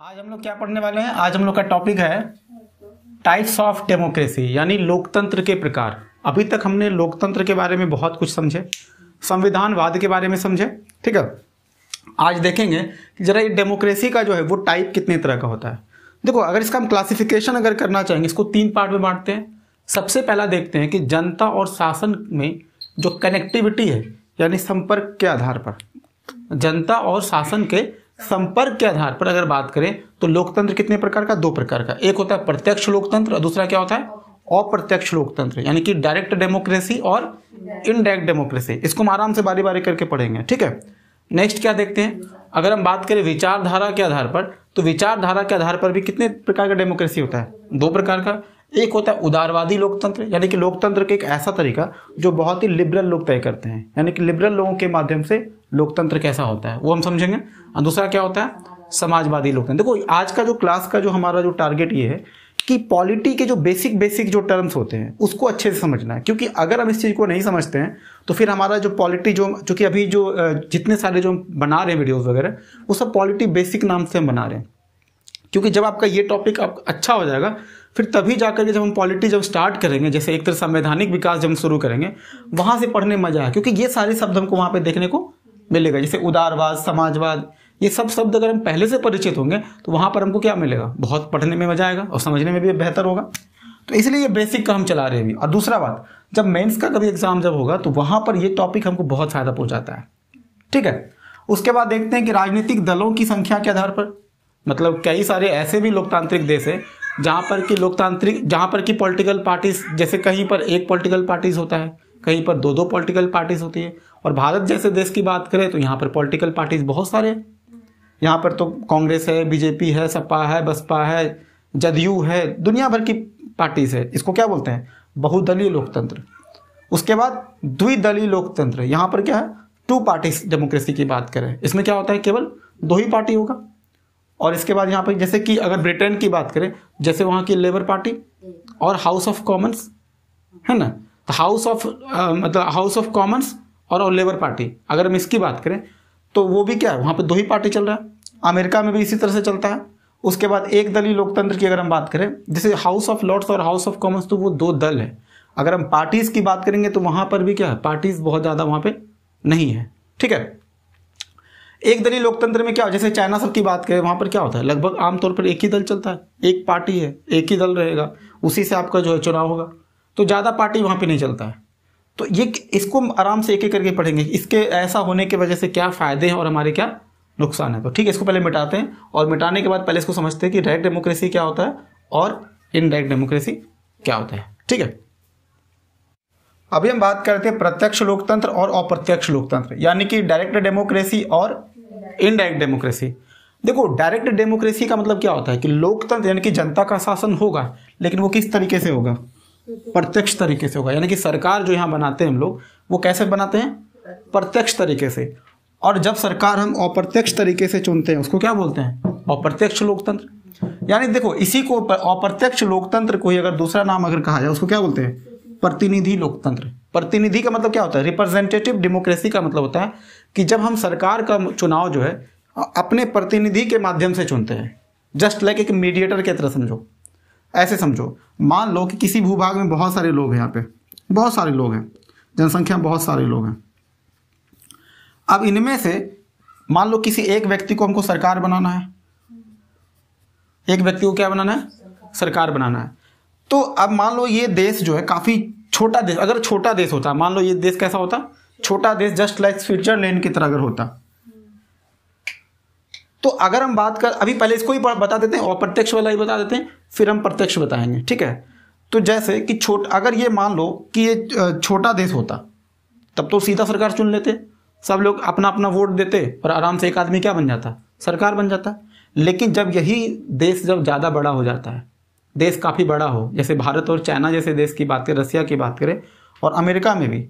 आज हम लोग क्या पढ़ने वाले हैं। आज हम लोग का टॉपिक है टाइप्स ऑफ डेमोक्रेसी, यानी लोकतंत्र के प्रकार। अभी तक हमने लोकतंत्र के बारे में बहुत कुछ समझे, संविधानवाद के बारे में समझे, ठीक है। आज देखेंगे कि जरा ये डेमोक्रेसी का जो है वो टाइप कितने तरह का होता है। देखो, अगर इसका हम क्लासिफिकेशन अगर करना चाहेंगे, इसको 3 पार्ट में बांटते हैं। सबसे पहला देखते हैं कि जनता और शासन में जो कनेक्टिविटी है, यानी संपर्क के आधार पर, जनता और शासन के संपर्क के आधार पर अगर बात करें तो लोकतंत्र कितने प्रकार का? 2 प्रकार का। एक होता है प्रत्यक्ष लोकतंत्र और दूसरा क्या होता है? अप्रत्यक्ष लोकतंत्र, यानी कि डायरेक्ट डेमोक्रेसी और इनडायरेक्ट डेमोक्रेसी। इसको हम आराम से बारी बारी करके पढ़ेंगे, ठीक है। नेक्स्ट क्या देखते हैं, अगर हम बात करें विचारधारा के आधार पर, तो विचारधारा के आधार पर भी कितने प्रकार का डेमोक्रेसी होता है? 2 प्रकार का। एक होता है उदारवादी लोकतंत्र, यानी कि लोकतंत्र के एक ऐसा तरीका जो बहुत ही लिबरल लोग तय करते हैं, यानी कि लिबरल लोगों के माध्यम से लोकतंत्र कैसा होता है वो हम समझेंगे। और दूसरा क्या होता है? समाजवादी लोकतंत्र। देखो, आज का जो क्लास का जो हमारा जो टारगेट ये है कि पॉलिटी के जो बेसिक जो टर्म्स होते हैं उसको अच्छे से समझना है, क्योंकि अगर हम इस चीज़ को नहीं समझते हैं तो फिर हमारा जो पॉलिटी जो कि अभी जो जितने सारे जो बना रहे हैं वीडियोज़ वगैरह, वो सब पॉलिटी बेसिक नाम से हम बना रहे हैं। क्योंकि जब आपका ये टॉपिक अच्छा हो जाएगा, फिर तभी जाकर के जब हम पॉलिटी जब स्टार्ट करेंगे, जैसे एक तरह संवैधानिक विकास जब हम शुरू करेंगे, वहाँ से पढ़ने में मजा है, क्योंकि ये सारे शब्द हमको वहाँ पे देखने को मिलेगा। जैसे उदारवाद, समाजवाद, ये सब शब्द अगर हम पहले से परिचित होंगे तो वहाँ पर हमको क्या मिलेगा? बहुत पढ़ने में मजा आएगा और समझने में भी बेहतर होगा। तो इसलिए ये बेसिक का हम चला रहे हैं अभी। और दूसरा बात, जब मेंस का कभी एग्जाम जब होगा तो वहाँ पर ये टॉपिक हमको बहुत फायदा पहुँचाता है, ठीक है। उसके बाद देखते हैं कि राजनीतिक दलों की संख्या के आधार पर, मतलब कई सारे ऐसे भी लोकतांत्रिक देश है जहाँ पर कि पॉलिटिकल पार्टीज, जैसे कहीं पर एक पॉलिटिकल पार्टीज होता है, कहीं पर 2 पॉलिटिकल पार्टीज होती है। और भारत जैसे देश की बात करें तो यहाँ पर पॉलिटिकल पार्टीज बहुत सारे हैं। यहाँ पर तो कांग्रेस है, बीजेपी है, सपा है, बसपा है, जदयू है, दुनिया भर की पार्टीज है। इसको क्या बोलते हैं? बहुदलीय लोकतंत्र। उसके बाद द्विदलीय लोकतंत्र। यहाँ पर क्या है? 2 पार्टीज डेमोक्रेसी की बात करें, इसमें क्या होता है? केवल 2 ही पार्टी होगा। और इसके बाद यहाँ पर जैसे कि अगर ब्रिटेन की बात करें, जैसे वहाँ की लेबर पार्टी और हाउस ऑफ कॉमन्स है ना, तो हाउस ऑफ कॉमन्स और लेबर पार्टी, अगर हम इसकी बात करें तो वो भी क्या है? वहाँ पे 2 ही पार्टी चल रहा है। अमेरिका में भी इसी तरह से चलता है। उसके बाद एक दलीय लोकतंत्र की अगर हम बात करें, जैसे हाउस ऑफ लॉर्ड्स और हाउस ऑफ कॉमन्स, तो वो 2 दल है। अगर हम पार्टीज की बात करेंगे तो वहाँ पर भी क्या है? पार्टीज बहुत ज़्यादा वहाँ पे नहीं है, ठीक है। एक दलीय लोकतंत्र में क्या हो, जैसे चाइना सब की बात करें, वहाँ पर क्या होता है? लगभग आमतौर पर एक ही दल चलता है, एक पार्टी है, एक ही दल रहेगा, उसी से आपका जो है चुनाव होगा। तो ज़्यादा पार्टी वहाँ पे नहीं चलता है। तो ये इसको आराम से एक करके पढ़ेंगे, इसके ऐसा होने की वजह से क्या फ़ायदे हैं और हमारे क्या नुकसान है। तो ठीक है, इसको पहले मिटाते हैं, और मिटाने के बाद पहले इसको समझते हैं कि डायरेक्ट डेमोक्रेसी क्या होता है और इनडायरेक्ट डेमोक्रेसी क्या होता है, ठीक है। अभी हम बात करते हैं प्रत्यक्ष लोकतंत्र और अप्रत्यक्ष लोकतंत्र, यानी कि डायरेक्ट डेमोक्रेसी और इनडायरेक्ट डेमोक्रेसी। देखो, डायरेक्ट डेमोक्रेसी का मतलब क्या होता है कि लोकतंत्र यानी कि जनता का शासन होगा, लेकिन वो किस तरीके से होगा? प्रत्यक्ष तरीके से होगा। यानी कि सरकार जो यहाँ बनाते हैं हम लोग, वो कैसे बनाते हैं? प्रत्यक्ष तरीके से। और जब सरकार हम अप्रत्यक्ष तरीके से चुनते हैं, उसको क्या बोलते हैं? अप्रत्यक्ष लोकतंत्र। यानी देखो, इसी को अप्रत्यक्ष लोकतंत्र को ही अगर दूसरा नाम अगर कहा जाए, उसको क्या बोलते हैं? प्रतिनिधि लोकतंत्र। प्रतिनिधि का मतलब क्या होता है? रिप्रेजेंटेटिव डेमोक्रेसी का मतलब होता है कि जब हम सरकार का चुनाव जो है अपने प्रतिनिधि के माध्यम से चुनते हैं, जस्ट लाइक एक मीडिएटर की तरह समझो। ऐसे समझो, मान लो कि किसी भूभाग में बहुत सारे लोग हैं, यहाँ पे बहुत सारे लोग हैं, जनसंख्या बहुत सारे लोग हैं। अब इनमें से मान लो किसी एक व्यक्ति को हमको सरकार बनाना है, एक व्यक्ति को क्या बनाना है? सरकार बनाना है। तो अब मान लो ये देश जो है काफ़ी छोटा देश, अगर छोटा देश होता, मान लो ये देश कैसा होता? छोटा देश, जस्ट लाइक स्विट्जरलैंड की तरह अगर होता, तो अगर हम बात कर, अभी पहले इसको ही बता देते हैं, अप्रत्यक्ष वाला ही बता देते हैं, फिर हम प्रत्यक्ष बताएंगे, ठीक है। तो जैसे कि अगर ये मान लो कि ये छोटा देश होता, तब तो सीधा सरकार चुन लेते, सब लोग अपना अपना वोट देते और आराम से एक आदमी क्या बन जाता? सरकार बन जाता। लेकिन जब यही देश जब ज़्यादा बड़ा हो जाता है, देश काफ़ी बड़ा हो, जैसे भारत और चाइना जैसे देश की बात करें, रसिया की बात करें, और अमेरिका में भी,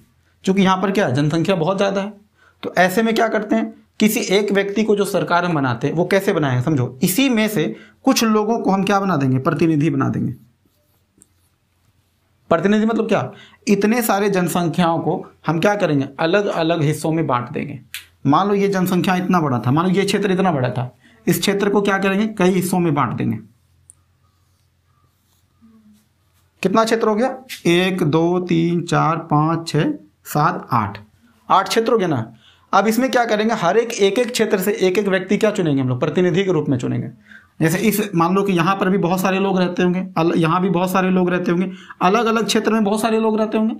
क्योंकि यहाँ पर क्या जनसंख्या बहुत ज़्यादा है, तो ऐसे में क्या करते हैं? किसी एक व्यक्ति को जो सरकार हम बनाते हैं, वो कैसे बनाएंगे? समझो, इसी में से कुछ लोगों को हम क्या बना देंगे? प्रतिनिधि बना देंगे। प्रतिनिधि मतलब क्या? इतने सारे जनसंख्याओं को हम क्या करेंगे? अलग अलग हिस्सों में बांट देंगे। मान लो ये जनसंख्या इतना बड़ा था, मान लो ये क्षेत्र इतना बड़ा था, इस क्षेत्र को क्या करेंगे, कई हिस्सों में बांट देंगे। कितना क्षेत्र हो गया, 1 2 3 4 5 6 7 8 क्षेत्र हो गया ना। अब इसमें क्या करेंगे, हर एक एक क्षेत्र से एक एक व्यक्ति क्या चुनेंगे हम लोग, प्रतिनिधि के रूप में चुनेंगे। जैसे इस मान लो कि यहाँ पर भी बहुत सारे लोग रहते होंगे, यहाँ भी बहुत सारे लोग रहते होंगे, अलग अलग क्षेत्र में बहुत सारे लोग रहते होंगे।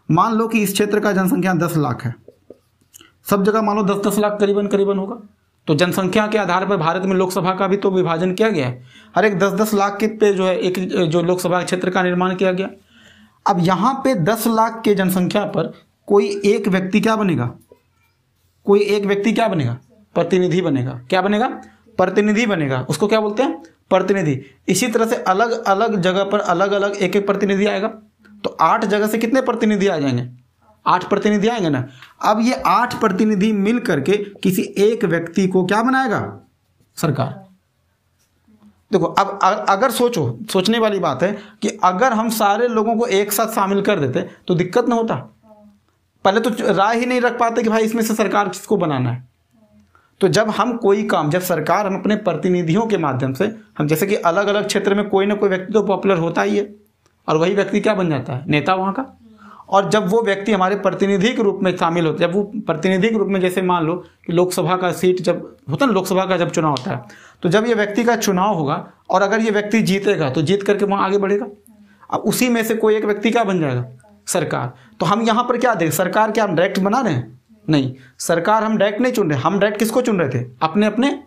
मान लो कि इस क्षेत्र का जनसंख्या 10 लाख है, सब जगह मान लो 10-10 लाख करीबन करीबन होगा। तो जनसंख्या के आधार पर भारत में लोकसभा का भी तो विभाजन किया गया है, हर एक 10-10 लाख के पे जो है एक जो लोकसभा क्षेत्र का निर्माण किया गया। अब यहाँ पे 10 लाख के जनसंख्या पर कोई एक व्यक्ति क्या बनेगा, कोई एक व्यक्ति क्या बनेगा, प्रतिनिधि बनेगा। क्या बनेगा, प्रतिनिधि बनेगा। उसको क्या बोलते हैं, प्रतिनिधि। इसी तरह से अलग अलग जगह पर अलग अलग एक एक प्रतिनिधि आएगा। तो 8 जगह से कितने प्रतिनिधि आ जाएंगे, 8 प्रतिनिधि आएंगे ना। अब ये 8 प्रतिनिधि मिल करके किसी एक व्यक्ति को क्या बनाएगा, सरकार। देखो अब अगर सोचने वाली बात है कि अगर हम सारे लोगों को एक साथ शामिल कर देते तो दिक्कत ना होता। पहले तो राय ही नहीं रख पाते कि भाई इसमें से सरकार किसको बनाना है। तो जब हम कोई काम, जब सरकार, हम अपने प्रतिनिधियों के माध्यम से, हम जैसे कि अलग अलग क्षेत्र में कोई ना कोई व्यक्ति तो पॉपुलर होता ही है, और वही व्यक्ति क्या बन जाता है, नेता वहाँ का। और जब वो व्यक्ति हमारे प्रतिनिधि के रूप में शामिल होते हैं, जब वो प्रतिनिधि के रूप में, जैसे मान लो कि लोकसभा का सीट जब होता है ना, लोकसभा का जब चुनाव होता है, तो जब ये व्यक्ति का चुनाव होगा और अगर ये व्यक्ति जीतेगा तो जीत करके वहाँ आगे बढ़ेगा। अब उसी में से कोई एक व्यक्ति क्या बन जाएगा, सरकार। तो हम यहाँ पर क्या देखें, सरकार क्या हम डायरेक्ट बना रहे हैं, नहीं, सरकार हम डायरेक्ट नहीं चुन रहे। हम डायरेक्ट किसको चुन रहे थे, अपने अपने।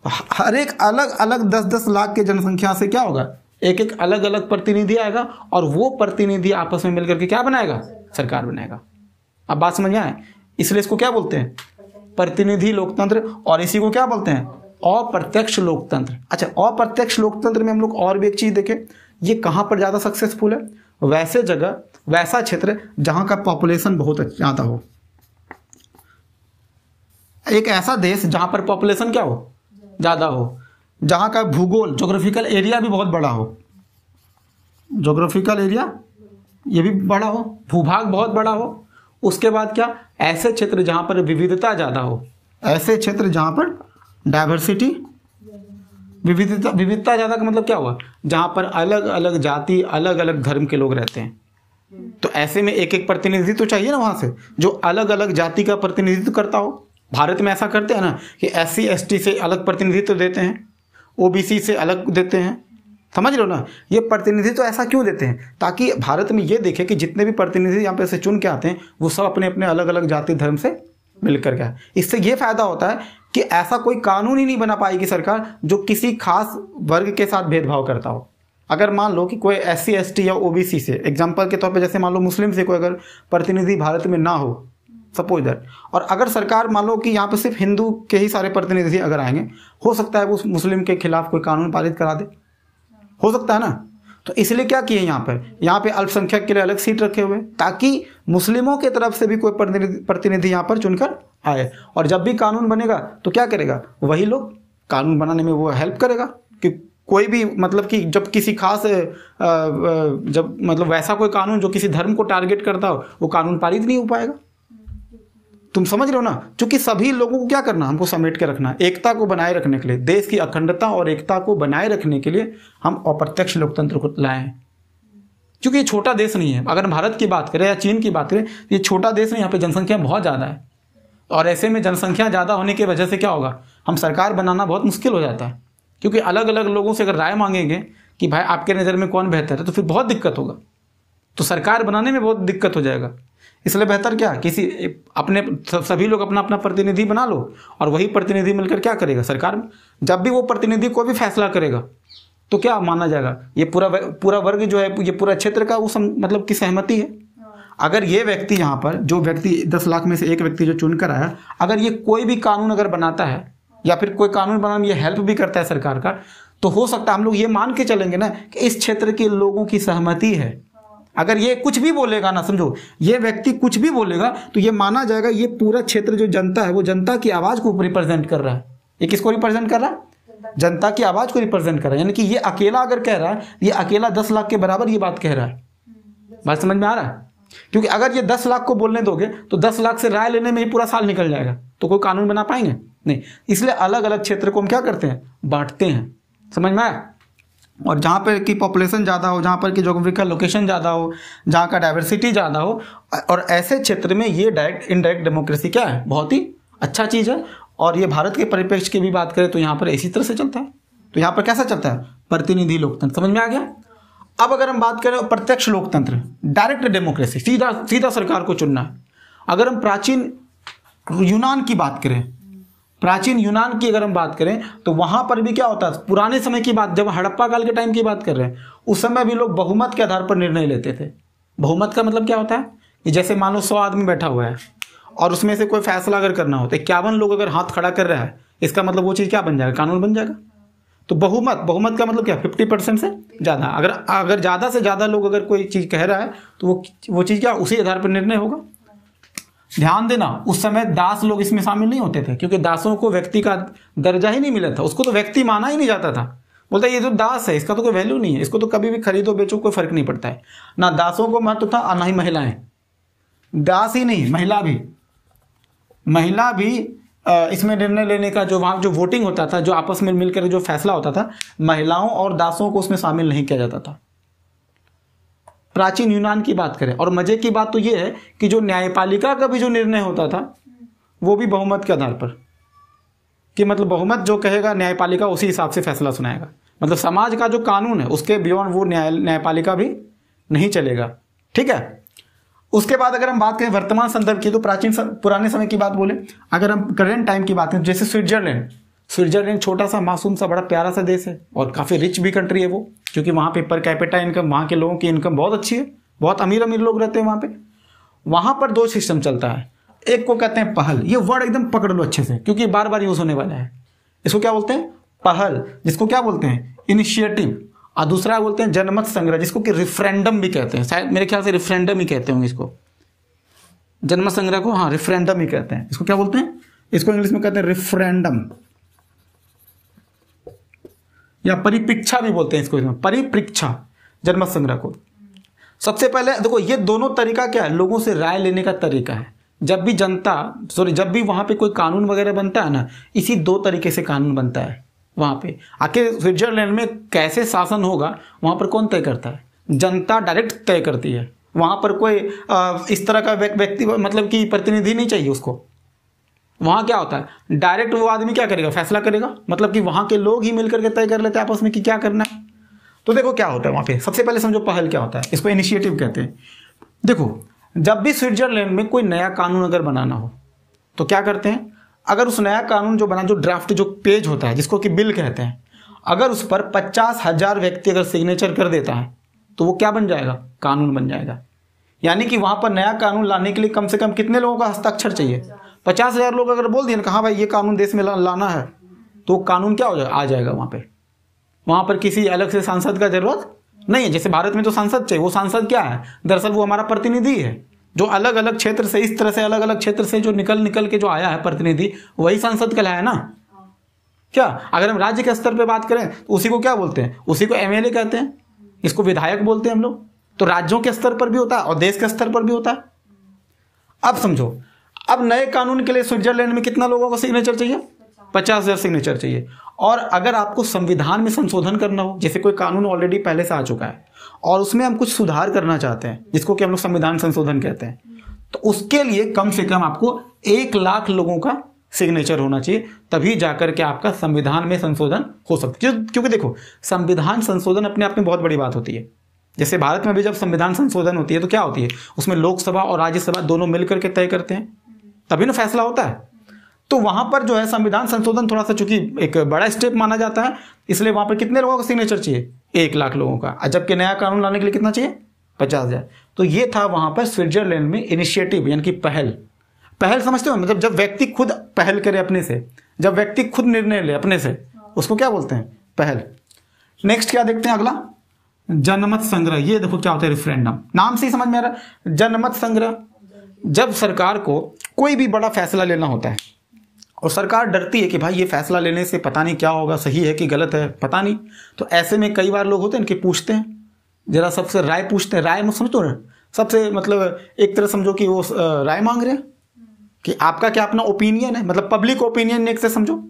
हर एक अलग अलग 10-10 लाख के जनसंख्या से क्या होगा, एक एक अलग अलग प्रतिनिधि आएगा और वो प्रतिनिधि आपस में मिलकर के क्या बनाएगा, सरकार बनाएगा। अब बात समझ में आए, इसलिए इसको क्या बोलते हैं, प्रतिनिधि लोकतंत्र। और इसी को क्या बोलते हैं, अप्रत्यक्ष लोकतंत्र। अच्छा, अप्रत्यक्ष लोकतंत्र में हम लोग और भी एक चीज देखें, ये कहाँ पर ज्यादा सक्सेसफुल है, वैसे जगह, वैसा क्षेत्र जहां का पॉपुलेशन बहुत ज्यादा हो। एक ऐसा देश जहां पर पॉपुलेशन क्या हो, ज्यादा हो, जहां का भूगोल, ज्योग्राफिकल एरिया भी बहुत बड़ा हो, ज्योग्राफिकल एरिया ये भी बड़ा हो, भूभाग बहुत बड़ा हो। उसके बाद क्या, ऐसे क्षेत्र जहां पर विविधता ज्यादा हो, ऐसे क्षेत्र जहां पर डाइवर्सिटी, विविधता ज्यादा का मतलब क्या हुआ, जहां पर अलग अलग जाति, अलग अलग धर्म के लोग रहते हैं। तो ऐसे में एक एक प्रतिनिधि तो चाहिए ना वहां से, जो अलग अलग जाति का प्रतिनिधित्व करता हो। भारत में ऐसा करते हैं ना कि SC ST से अलग प्रतिनिधित्व देते हैं, OBC से अलग देते हैं, समझ लो ना। ये प्रतिनिधित्व ऐसा क्यों देते हैं, ताकि भारत में ये देखे कि जितने भी प्रतिनिधि यहाँ पे से चुन के आते हैं वो सब अपने अपने अलग अलग जाति धर्म से मिलकर के। इससे ये फायदा होता है कि ऐसा कोई कानून ही नहीं बना पाएगी सरकार जो किसी खास वर्ग के साथ भेदभाव करता हो। अगर मान लो कि कोई SC ST या OBC से, एग्जाम्पल के तौर पर जैसे मान लो मुस्लिम से कोई अगर प्रतिनिधि भारत में ना हो, सपोज दैट, और अगर सरकार मान लो कि यहाँ पे सिर्फ हिंदू के ही सारे प्रतिनिधि अगर आएंगे, हो सकता है वो मुस्लिम के खिलाफ कोई कानून पारित करा दे, हो सकता है ना। तो इसलिए क्या किए यहाँ पे अल्पसंख्यक के लिए अलग सीट रखे हुए, ताकि मुस्लिमों की तरफ से भी कोई प्रतिनिधि यहाँ पर चुनकर आए। और जब भी कानून बनेगा तो क्या करेगा, वही लोग कानून बनाने में वो हेल्प करेगा। कि कोई भी मतलब कि जब किसी खास जब मतलब वैसा कोई कानून जो किसी धर्म को टारगेट करता हो, वो कानून पारित नहीं हो पाएगा। तुम समझ रहे हो ना, क्योंकि सभी लोगों को क्या करना, हमको समेट के रखना, एकता को बनाए रखने के लिए, देश की अखंडता और एकता को बनाए रखने के लिए हम अप्रत्यक्ष लोकतंत्र को लाए हैं। क्योंकि ये छोटा देश नहीं है। अगर हम भारत की बात करें या चीन की बात करें, ये छोटा देश नहीं, यहाँ पे जनसंख्या बहुत ज़्यादा है। और ऐसे में जनसंख्या ज़्यादा होने की वजह से क्या होगा, हम सरकार बनाना बहुत मुश्किल हो जाता है। क्योंकि अलग अलग लोगों से अगर राय मांगेंगे कि भाई आपके नज़र में कौन बेहतर है, तो फिर बहुत दिक्कत होगा, तो सरकार बनाने में बहुत दिक्कत हो जाएगा। इसलिए बेहतर क्या, किसी अपने सभी लोग अपना अपना प्रतिनिधि बना लो और वही प्रतिनिधि मिलकर क्या करेगा, सरकार में जब भी वो प्रतिनिधि कोई भी फैसला करेगा तो क्या माना जाएगा, ये पूरा वर्ग जो है, ये पूरा क्षेत्र का वो मतलब की सहमति है। अगर ये व्यक्ति यहाँ पर, जो व्यक्ति 10 लाख में से एक व्यक्ति जो चुनकर आया, अगर ये कोई भी कानून अगर बनाता है या फिर कोई कानून बनाने में ये हेल्प भी करता है सरकार का, तो हो सकता है हम लोग ये मान के चलेंगे ना कि इस क्षेत्र के लोगों की सहमति है। अगर ये कुछ भी बोलेगा ना, समझो ये व्यक्ति कुछ भी बोलेगा तो ये माना जाएगा ये पूरा क्षेत्र जो जनता है वो जनता की आवाज को रिप्रेजेंट कर रहा है। ये किसको रिप्रेजेंट कर रहा है, जनता की आवाज को रिप्रेजेंट कर रहा है। यानी कि ये अकेला अगर कह रहा है, ये अकेला 10 लाख के बराबर ये बात कह रहा है। बात समझ में आ रहा है? क्योंकि अगर ये 10 लाख को बोलने दोगे तो 10 लाख से राय लेने में ही पूरा साल निकल जाएगा, तो कोई कानून बना पाएंगे नहीं, इसलिए अलग अलग क्षेत्र को हम क्या करते हैं, बांटते हैं। समझ में आया? और जहाँ पर की पॉपुलेशन ज़्यादा हो, जहाँ पर की जोग्राफिकल लोकेशन ज़्यादा हो, जहाँ का डाइवर्सिटी ज़्यादा हो, और ऐसे क्षेत्र में ये डायरेक्ट इनडायरेक्ट डेमोक्रेसी क्या है, बहुत ही अच्छा चीज़ है। और ये भारत के परिप्रेक्ष्य की भी बात करें तो यहाँ पर इसी तरह से चलता है। तो यहाँ पर कैसा चलता है, प्रतिनिधि लोकतंत्र। समझ में आ गया? अब अगर हम बात करें प्रत्यक्ष लोकतंत्र, डायरेक्ट डेमोक्रेसी, सीधा सीधा सरकार को चुनना है। अगर हम प्राचीन यूनान की बात करें, प्राचीन यूनान की अगर हम बात करें तो वहां पर भी क्या होता है, पुराने समय की बात, जब हड़प्पा काल के टाइम की बात कर रहे हैं, उस समय भी लोग बहुमत के आधार पर निर्णय लेते थे। बहुमत का मतलब क्या होता है कि जैसे मान लो 100 आदमी बैठा हुआ है और उसमें से कोई फैसला अगर करना हो तो 51 लोग अगर हाथ खड़ा कर रहा है, इसका मतलब वो चीज़ क्या बन जाएगा, कानून बन जाएगा। तो बहुमत का मतलब क्या, 50% से ज़्यादा। अगर ज़्यादा से ज़्यादा लोग अगर कोई चीज़ कह रहा है तो वो चीज़ क्या, उसी आधार पर निर्णय होगा। ध्यान देना, उस समय दास लोग इसमें शामिल नहीं होते थे, क्योंकि दासों को व्यक्ति का दर्जा ही नहीं मिला था, उसको तो व्यक्ति माना ही नहीं जाता था। बोलता ये जो दास है इसका तो कोई वैल्यू नहीं है, इसको तो कभी भी खरीदो बेचो कोई फर्क नहीं पड़ता है। ना दासों को महत्व था और ना ही महिलाएं, दास ही नहीं महिला भी इसमें निर्णय लेने का जो वहाँ जो वोटिंग होता था, जो आपस में मिलकर जो फैसला होता था, महिलाओं और दासों को उसमें शामिल नहीं किया जाता था। प्राचीन यूनान की बात करें, और मजे की बात तो ये है कि जो न्यायपालिका का भी जो निर्णय होता था वो भी बहुमत के आधार पर, कि मतलब बहुमत जो कहेगा न्यायपालिका उसी हिसाब से फैसला सुनाएगा। मतलब समाज का जो कानून है उसके बियॉन्ड वो न्यायपालिका भी नहीं चलेगा। ठीक है। उसके बाद अगर हम बात करें वर्तमान संदर्भ की, तो पुराने समय की बात बोले, अगर हम करेंट टाइम की बात करें, जैसे स्विट्जरलैंड छोटा सा मासूम सा बड़ा प्यारा सा देश है और काफ़ी रिच भी कंट्री है वो, क्योंकि वहाँ पे पर कैपिटा इनकम, वहाँ के लोगों की इनकम बहुत अच्छी है, बहुत अमीर अमीर लोग रहते हैं वहाँ पे। वहाँ पर 2 सिस्टम चलता है, एक को कहते हैं पहल, ये वर्ड एकदम पकड़ लो अच्छे से क्योंकि बार बार यूज होने वाला है। इसको क्या बोलते हैं, पहल, जिसको क्या बोलते हैं, इनिशिएटिव। और दूसरा बोलते हैं जनमत संग्रह, जिसको कि रिफरेंडम भी कहते हैं, शायद मेरे ख्याल से रिफरेंडम ही कहते होंगे इसको, जनमत संग्रह को, हाँ रिफरेंडम ही कहते हैं। इसको क्या बोलते हैं, इसको इंग्लिश में कहते हैं रिफरेंडम, या परिप्रेक्षा भी बोलते हैं इसको, इसमें परिप्रेक्षा, जनमत संग्रह को। सबसे पहले देखो, ये दोनों तरीका क्या है, लोगों से राय लेने का तरीका है। जब भी वहां पे कोई कानून वगैरह बनता है ना, इसी 2 तरीके से कानून बनता है वहां पे। आखिर स्विट्जरलैंड में कैसे शासन होगा वहां पर कौन तय करता है, जनता डायरेक्ट तय करती है। वहां पर कोई इस तरह का व्यक्ति मतलब कि प्रतिनिधि नहीं चाहिए उसको। वहां क्या होता है, डायरेक्ट वो आदमी क्या करेगा, फैसला करेगा, मतलब कि वहां के लोग ही मिलकर के तय कर लेते हैं आपस में कि क्या करना है। तो देखो क्या होता है वहां पे, सबसे पहले समझो पहल क्या होता है, इसको इनिशिएटिव कहते हैं। देखो, जब भी स्विट्जरलैंड में कोई नया कानून अगर बनाना हो तो क्या करते हैं, अगर उस नया कानून जो बना, जो ड्राफ्ट जो पेज होता है जिसको कि बिल कहते हैं, अगर उस पर 50,000 व्यक्ति अगर सिग्नेचर कर देता है तो वो क्या बन जाएगा, कानून बन जाएगा। यानी कि वहां पर नया कानून लाने के लिए कम से कम कितने लोगों का हस्ताक्षर चाहिए, 50,000 लोग अगर बोल दिए ना, कहा भाई ये कानून देश में लाना है, तो कानून क्या हो जाएगा, आ जाएगा वहां पर किसी अलग से सांसद का जरूरत नहीं है। जैसे भारत में तो सांसद चाहिए, वो सांसद क्या है, दरअसल वो हमारा प्रतिनिधि है, जो अलग अलग क्षेत्र से, इस तरह से अलग अलग क्षेत्र से जो निकल के जो आया है प्रतिनिधि, वही सांसद कहलाया ना। क्या अगर हम राज्य के स्तर पे बात करें तो उसी को क्या बोलते हैं, उसी को एमएलए कहते हैं, इसको विधायक बोलते हैं हम लोग। तो राज्यों के स्तर पर भी होता है और देश के स्तर पर भी होता है। अब समझो, अब नए कानून के लिए स्विट्जरलैंड में कितना लोगों का सिग्नेचर चाहिए, 50,000 सिग्नेचर चाहिए। और अगर आपको संविधान में संशोधन करना हो, जैसे कोई कानून ऑलरेडी पहले से आ चुका है और उसमें हम कुछ सुधार करना चाहते हैं, जिसको कि हम लोग संविधान संशोधन कहते हैं, तो उसके लिए कम से कम आपको 1 लाख लोगों का सिग्नेचर होना चाहिए, तभी जाकर के आपका संविधान में संशोधन हो सकता है। क्योंकि देखो, संविधान संशोधन अपने आप में बहुत बड़ी बात होती है। जैसे भारत में भी जब संविधान संशोधन होती है तो क्या होती है, उसमें लोकसभा और राज्यसभा दोनों मिलकर के तय करते हैं, तभी ना फैसला होता है। तो वहां पर जो है संविधान संशोधन थोड़ा सा चूंकि एक बड़ा स्टेप माना जाता है, इसलिए वहां पर कितने लोगों का सिग्नेचर चाहिए, 1 लाख लोगों का। जबकि नया कानून लाने के लिए कितना चाहिए, 50,000। तो ये था वहां पर स्विट्जरलैंड में इनिशिएटिव, यानी कि पहल समझते हो, मतलब जब व्यक्ति खुद पहल करे अपने से, जब व्यक्ति खुद निर्णय ले अपने से, उसको क्या बोलते हैं, पहल। नेक्स्ट क्या देखते हैं, अगला जनमत संग्रह। ये देखो क्या होता है, रेफरेंडम, नाम से ही समझ में आ रहा है। जनमत संग्रह, जब सरकार को कोई भी बड़ा फैसला लेना होता है और सरकार डरती है कि भाई ये फैसला लेने से पता नहीं क्या होगा, सही है कि गलत है पता नहीं, तो ऐसे में कई बार लोग होते हैं इनके पूछते हैं, जरा सबसे राय पूछते हैं। राय मत समझो ना, सबसे मतलब एक तरह समझो कि वो राय मांग रहे हैं कि आपका क्या अपना ओपिनियन है, मतलब पब्लिक ओपिनियन एक से समझो।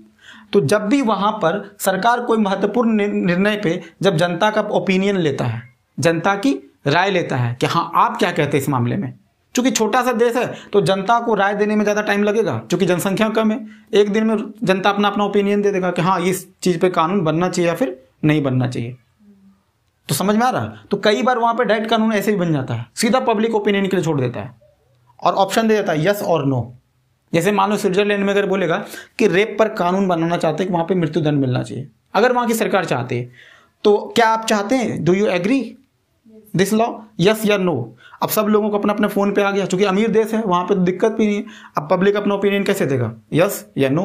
तो जब भी वहां पर सरकार कोई महत्वपूर्ण निर्णय पे जब जनता का ओपिनियन लेता है, जनता की राय लेता है कि हाँ आप क्या कहते हैं इस मामले में, चूंकि छोटा सा देश है तो जनता को राय देने में ज़्यादा टाइम लगेगा, चूंकि जनसंख्या कम है। एक दिन में जनता अपना अपना ओपिनियन दे देगा कि हाँ इस चीज़ पे कानून बनना चाहिए या फिर नहीं बनना चाहिए। तो समझ में आ रहा है। तो कई बार वहां पे डायरेक्ट कानून ऐसे भी बन जाता है, सीधा पब्लिक ओपिनियन के लिए छोड़ देता है और ऑप्शन दे देता है यस और नो। जैसे मान लो स्विट्जरलैंड में अगर बोलेगा कि रेप पर कानून बनाना चाहते हैं कि वहां पे मृत्युदंड मिलना चाहिए, अगर वहां की सरकार चाहती है, तो क्या आप चाहते हैं, do you agree this law, yes या नो? अब सब लोगों को अपना अपने फोन पे आ गया, क्योंकि अमीर देश है वहां पे तो दिक्कत भी नहीं है। अब पब्लिक अपना ओपिनियन कैसे देगा, यस या नो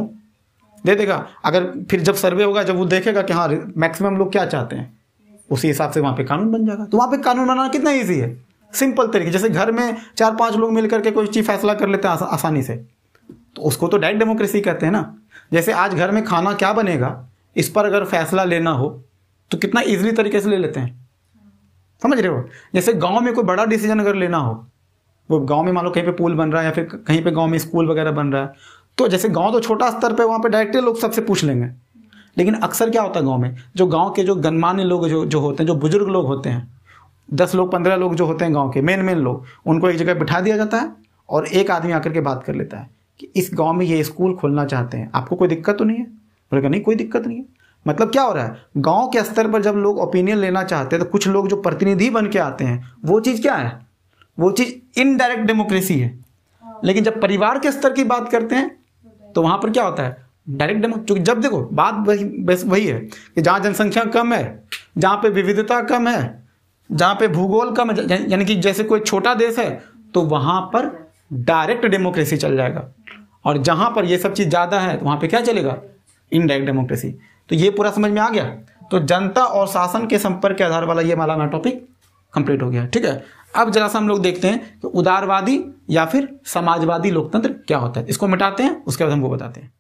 दे देगा। अगर फिर जब सर्वे होगा, जब वो देखेगा कि हाँ मैक्सिमम लोग क्या चाहते हैं, उसी हिसाब से वहां पे कानून बन जाएगा। तो वहां पे कानून बनाना कितना ईजी है, सिंपल तरीके, जैसे घर में 4-5 लोग मिलकर के कोई चीज फैसला कर लेते हैं आसानी से, तो उसको तो डायरेक्ट डेमोक्रेसी कहते हैं ना। जैसे आज घर में खाना क्या बनेगा इस पर अगर फैसला लेना हो तो कितना इजीली तरीके से ले लेते हैं, समझ रहे हो। जैसे गांव में कोई बड़ा डिसीजन अगर लेना हो, वो गांव में मान लो कहीं पे पुल बन रहा है या फिर कहीं पे गांव में स्कूल वगैरह बन रहा है, तो जैसे गांव तो छोटा स्तर पे, वहां पे डायरेक्टली लोग सबसे पूछ लेंगे। लेकिन अक्सर क्या होता है गांव में, जो गांव के जो गणमान्य लोग जो होते हैं, जो बुजुर्ग लोग होते हैं, 10 लोग 15 लोग जो होते हैं गांव के मेन लोग, उनको एक जगह बिठा दिया जाता है और एक आदमी आकर के बात कर लेता है कि इस गांव में ये स्कूल खोलना चाहते हैं, आपको कोई दिक्कत तो नहीं है? बोलेगा नहीं कोई दिक्कत नहीं है। मतलब क्या हो रहा है, गांव के स्तर पर जब लोग ओपिनियन लेना चाहते हैं तो कुछ लोग जो प्रतिनिधि बन के आते हैं, वो चीज़ क्या है, वो चीज़ इनडायरेक्ट डेमोक्रेसी है। लेकिन जब परिवार के स्तर की बात करते हैं तो वहां पर क्या होता है, डायरेक्ट डेमो। क्योंकि जब देखो बात वही है कि जहाँ जनसंख्या कम है, जहाँ पे विविधता कम है, जहाँ पे भूगोल कम है, यानी कि जैसे कोई छोटा देश है, तो वहां पर डायरेक्ट डेमोक्रेसी चल जाएगा। और जहां पर ये सब चीज़ ज़्यादा है तो वहां पे क्या चलेगा, इनडायरेक्ट डेमोक्रेसी। तो ये पूरा समझ में आ गया। तो जनता और शासन के संपर्क के आधार वाला ये वाला टॉपिक कंप्लीट हो गया, ठीक है। अब जरा सा हम लोग देखते हैं कि उदारवादी या फिर समाजवादी लोकतंत्र क्या होता है। इसको मिटाते हैं, उसके बाद हम वो बताते हैं।